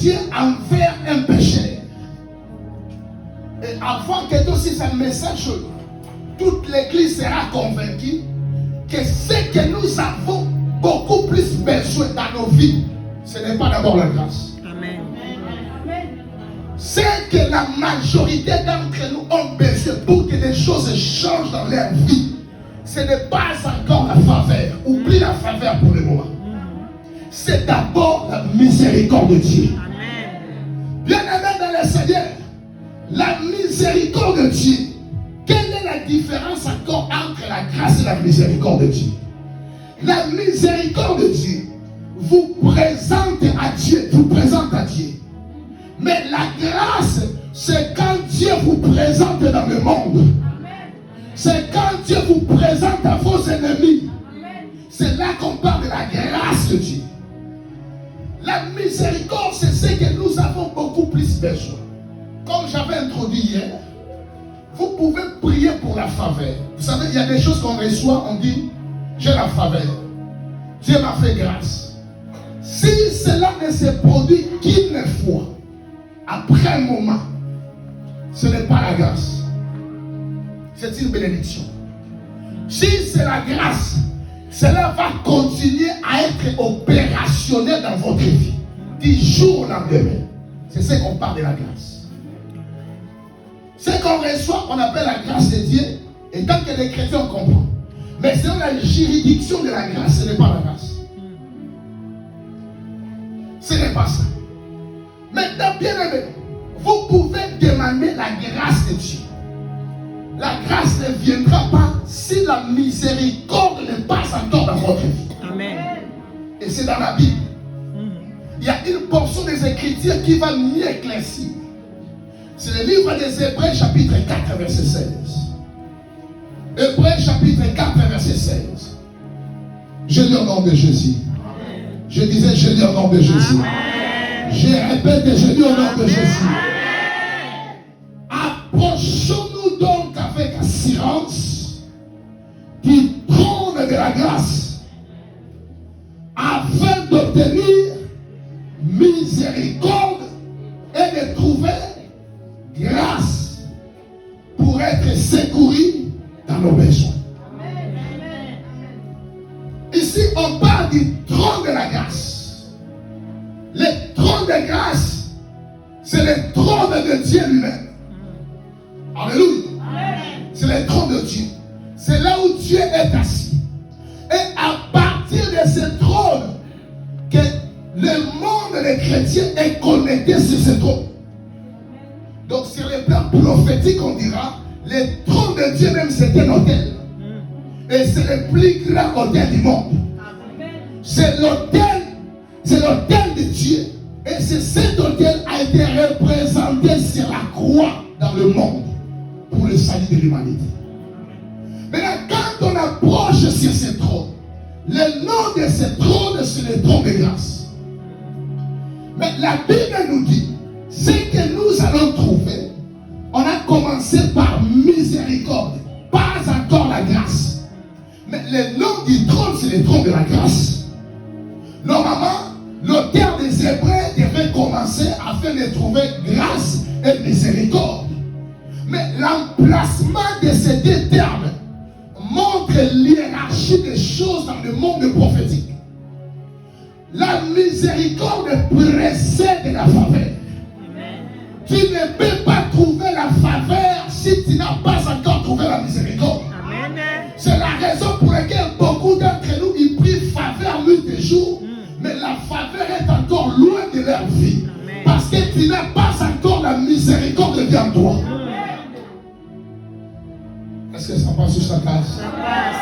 Dieu envers un pécheur. Et avant que aussi ce message, toute l'église sera convaincue que ce que nous avons beaucoup plus besoin dans nos vies, ce n'est pas d'abord la grâce. Amen. C'est que la majorité d'entre nous ont besoin pour que les choses changent dans leur vie. Ce n'est pas encore la faveur. Oublie la faveur pour le moment. C'est d'abord la miséricorde de Dieu. Bien-aimé dans le Seigneur, la miséricorde de Dieu, quelle est la différence encore entre la grâce et la miséricorde de Dieu? La miséricorde de Dieu vous présente à Dieu, vous présente à Dieu. Mais la grâce, c'est quand Dieu vous présente dans le monde. C'est quand Dieu vous présente à vos ennemis. C'est là qu'on parle de la grâce de Dieu. La miséricorde, c'est ce que nous avons beaucoup plus besoin. Comme j'avais introduit hier, vous pouvez prier pour la faveur. Vous savez, il y a des choses qu'on reçoit, on dit, j'ai la faveur. Dieu m'a fait grâce. Si cela ne se produit qu'une fois, après un moment, ce n'est pas la grâce. C'est une bénédiction. Si c'est la grâce, cela va continuer à être opérationnel dans votre vie. Du jour au lendemain. C'est ce qu'on parle de la grâce. Ce qu'on reçoit, on appelle la grâce de Dieu. Et tant que les chrétiens comprennent. Mais selon la juridiction de la grâce, ce n'est pas la grâce. Ce n'est pas ça. Maintenant, bien aimé, vous pouvez demander la grâce de Dieu. La grâce ne viendra pas si la miséricorde n'est pas encore dans votre vie. Amen. Et c'est dans la Bible. Il y a une portion des Écritures qui va mieux éclaircir. C'est le livre des Hébreux chapitre 4 verset 16. Hébreux chapitre 4 verset 16. Je lis au nom de Jésus. Je disais je lis au nom de Jésus. Je répète, je lis au nom de Jésus. Approchons-nous donc avec assurance du trône de la grâce afin d'obtenir miséricorde et de trouver grâce pour être secouru dans nos besoins. Ici, on parle du trône de la grâce. Le trône de grâce, c'est le trône de Dieu lui-même. Alléluia. C'est le trône de Dieu. C'est là où Dieu est assis. Et à partir de ce trône, que le monde des chrétiens est connecté sur ce trône. Donc sur le plan prophétique, on dira, le trône de Dieu même c'est un hôtel. Et c'est le plus grand hôtel du monde. C'est l'hôtel de Dieu. Et cet hôtel a été représenté sur la croix dans le monde pour le salut de l'humanité. Maintenant, quand on approche sur ce trône, le nom de ce trône, c'est le trône de grâce. Mais la Bible nous dit, ce que nous allons trouver, on a commencé par miséricorde, pas encore la grâce. Mais le nom du trône, c'est le trône de la grâce. Normalement, l'auteur des Hébreux devait commencer afin de trouver grâce et miséricorde. Mais l'emplacement de ces deux termes montre l'hiérarchie des choses dans le monde prophétique. La miséricorde précède la faveur. Tu ne peux pas trouver la faveur si tu n'as pas encore trouvé la miséricorde. C'est la raison pour laquelle beaucoup d'entre nous ils prient faveur nuit et jour, mais la faveur est encore loin de leur vie. Parce que tu n'as pas encore la miséricorde de Dieu en toi. Est-ce que ça passe sur sa case? Ça passe.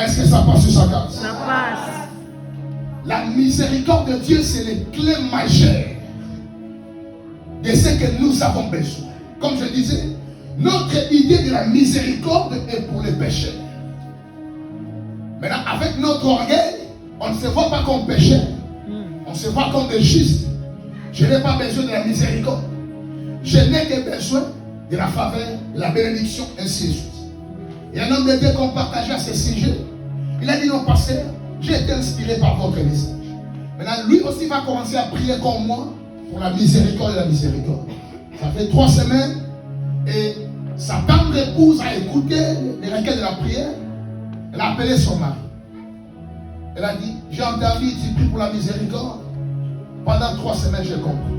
Est-ce que ça passe sur sa case? Ça passe. La miséricorde de Dieu, c'est les clés majeures de ce que nous avons besoin. Comme je disais, notre idée de la miséricorde est pour les pécheurs. Maintenant, avec notre orgueil, on ne se voit pas comme pécheur. On se voit comme des justes. Je n'ai pas besoin de la miséricorde. Je n'ai que besoin de la faveur, de la bénédiction, ainsi de suite. Et un homme de Dieu qu'on partageait à ce sujet, il a dit non, pasteur, j'ai été inspiré par votre message. Maintenant, lui aussi va commencer à prier comme moi pour la miséricorde et la miséricorde. Ça fait 3 semaines et sa tendre épouse a écouté les requêtes de la prière. Elle a appelé son mari. Elle a dit, j'ai entendu, tu pries pour la miséricorde. Pendant 3 semaines, j'ai compris.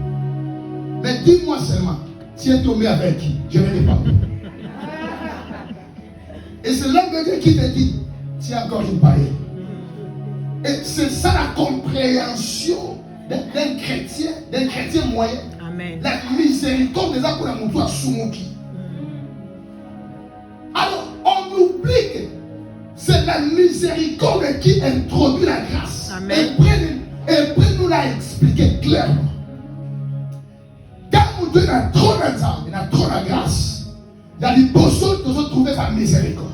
Mais dis-moi seulement, tu es tombé avec qui? Je ne vais pas. Et c'est l'homme de Dieu qui te dit, tu es encore une païenne. Et c'est ça la compréhension d'un chrétien moyen. Amen. La miséricorde des pour la montoire soumoki. Alors, on oublie que c'est la miséricorde qui introduit la grâce. Amen. Et puis nous l'a expliqué clairement. Quand Dieu a trop d'argent, il a trop de grâce. Il y a des personnes qui ont trouvé sa miséricorde.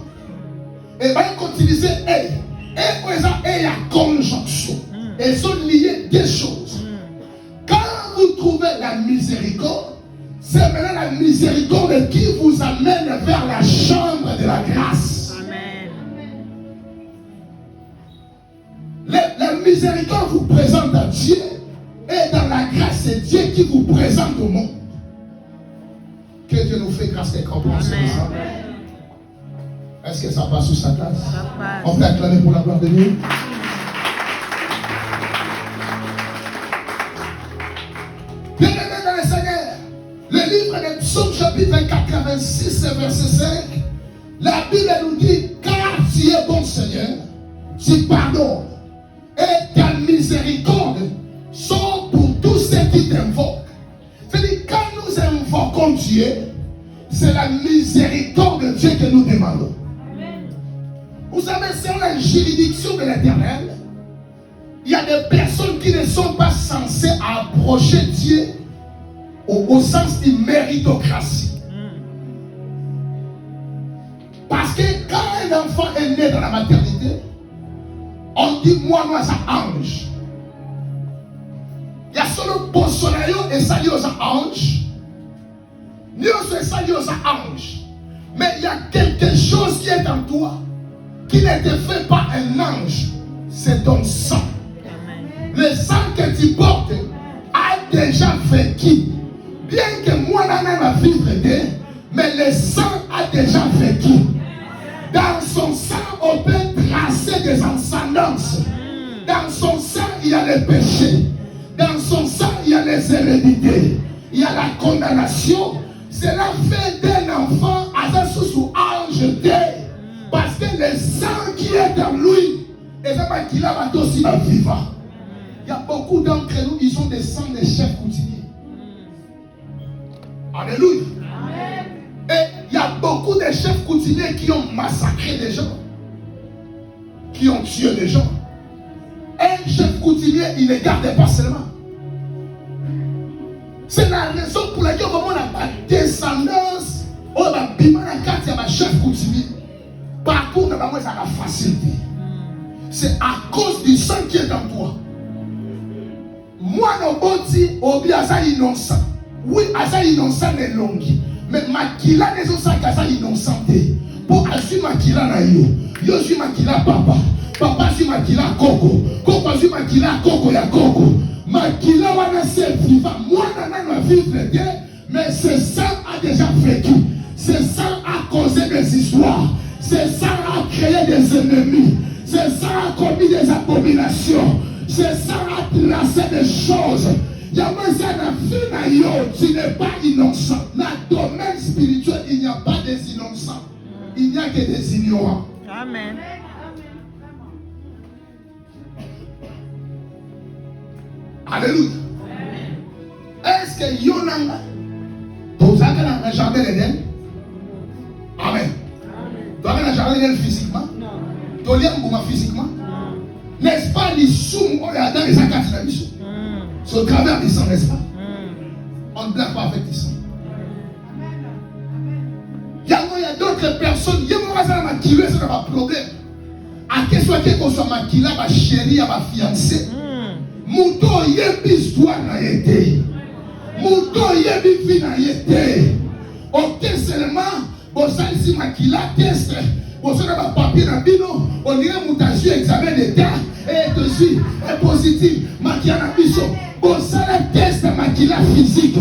Et bien, il continue, et présent, il y a conjonction. Elles sont liées des choses. Quand vous trouvez la miséricorde, c'est maintenant la miséricorde qui vous amène vers la chambre de la grâce. Amen. La miséricorde vous présente à Dieu, et dans la grâce, c'est Dieu qui vous présente au monde. Que Dieu nous fait grâce et compréhension. Est-ce que ça passe sous sa tasse? On peut acclamer pour la gloire de Dieu. Bien-aimés dans le Seigneur, le livre de Psaume chapitre 86 verset 5, la Bible nous dit, car tu es bon Seigneur, tu pardonnes, et ta miséricorde sont pour tous ceux qui t'invoquent. C'est-à-dire, quand nous invoquons Dieu, c'est la miséricorde de Dieu que nous demandons. Vous savez, c'est la juridiction de l'Éternel. Il y a des personnes qui ne sont pas censées approcher Dieu au sens de méritocratie. Parce que quand un enfant est né dans la maternité, on dit moi, c'est ange. Il y a seulement Bolsonaro et ça lié aux anges. Nous ça lié aux anges. Mais il y a quelque chose qui est en toi qui ne te fait pas un ange. C'est ton sang. Le sang que tu portes a déjà vécu. Bien que moi, je ma vivre, mais le sang a déjà vécu. Dans son sang, on peut tracer des ascendances. Dans son sang, il y a les péchés. Dans son sang, il y a les hérédités. Il y a la condamnation. Cela fait d'un enfant à sa sous ange Dieu. Parce que le sang qui est dans lui, et ça va qu'il a aussi vivant. Il y a beaucoup d'entre nous, ils sont des sangs de chefs coutumiers. Alléluia. Et il y a beaucoup de chefs coutumiers qui ont massacré des gens, qui ont tué des gens. Un chef coutumier, il ne garde pas seulement. C'est la raison pour laquelle on n'a pas de descendance. On a la carte, il y a un chef coutumier. Par contre, on a la facilité. C'est à cause du sang qui est dans toi. Moi, non, boti, obi asa innocent. Oui, asa innocent est long. Mais makila n'est pas asa innocent. Pour assumer makila na yo. Yo suis makila papa. Papa suis makila koko. Koko suis makila koko ya koko. Makila wana c'est vivant. Moi, nana vivre bien. Mais ce sang a déjà vécu. Ce sang a causé des histoires. Ce sang a créé des ennemis. Ce sang a commis des abominations. Ce sang a tracé des choses. Il y a moins ça tu n'es pas innocent. Dans le domaine spirituel, il n'y a pas des innocents. Il n'y a que des ignorants. Amen. Alléluia. Est-ce que Yonanga, tu as un jardin d'Éden? Amen. Tu as un jardin d'Éden physiquement? Non. Tu as un physiquement? N'est-ce pas les sous on est dans les actes de la mission? C'est au travers du sang, n'est-ce pas? On ne blague pas avec du sang. Il y a d'autres personnes, il y a maquillé, c'est un problème. À quel soit qu'on soit maquillé, ma chérie, ma fiancée. Mouton yebi histoire na été. Mouton yebi vie na été. Ok seulement, bon ça ici maquillé, test. Bon ça n'a pas papier dans bino, on dirait mutation examen d'état et dessus. Et pour positive, maquillage biso. Bon, ça le test maquillage physique,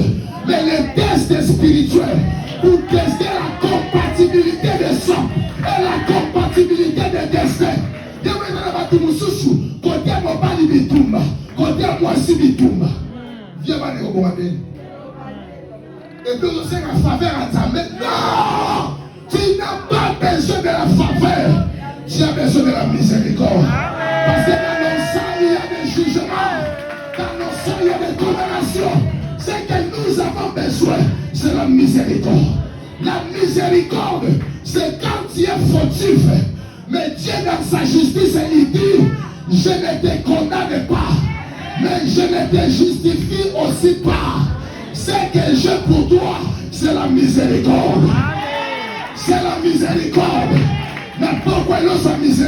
mais le test spirituel pour tester la compatibilité des sangs et la compatibilité des destins. Il y a un peu de souchou, côté mon bali bitumba, côté moi si bitumba. Viens voir les recommandés. Et puis on sait la faveur à ta main. Non! Tu n'as pas besoin de la faveur. Tu as besoin de la miséricorde. Parce que dans nos sangs, il y a des jugements. Dans nos sangs, il y a des condamnations. Ce que nous avons besoin, c'est la miséricorde. La miséricorde, c'est quand tu es fautif. Mais Dieu, dans sa justice, il dit, je ne te condamne pas, mais je ne te justifie aussi pas. Ce que j'ai pour toi, c'est la miséricorde. C'est la miséricorde. Mais pourquoi nous sommes miséricordieux?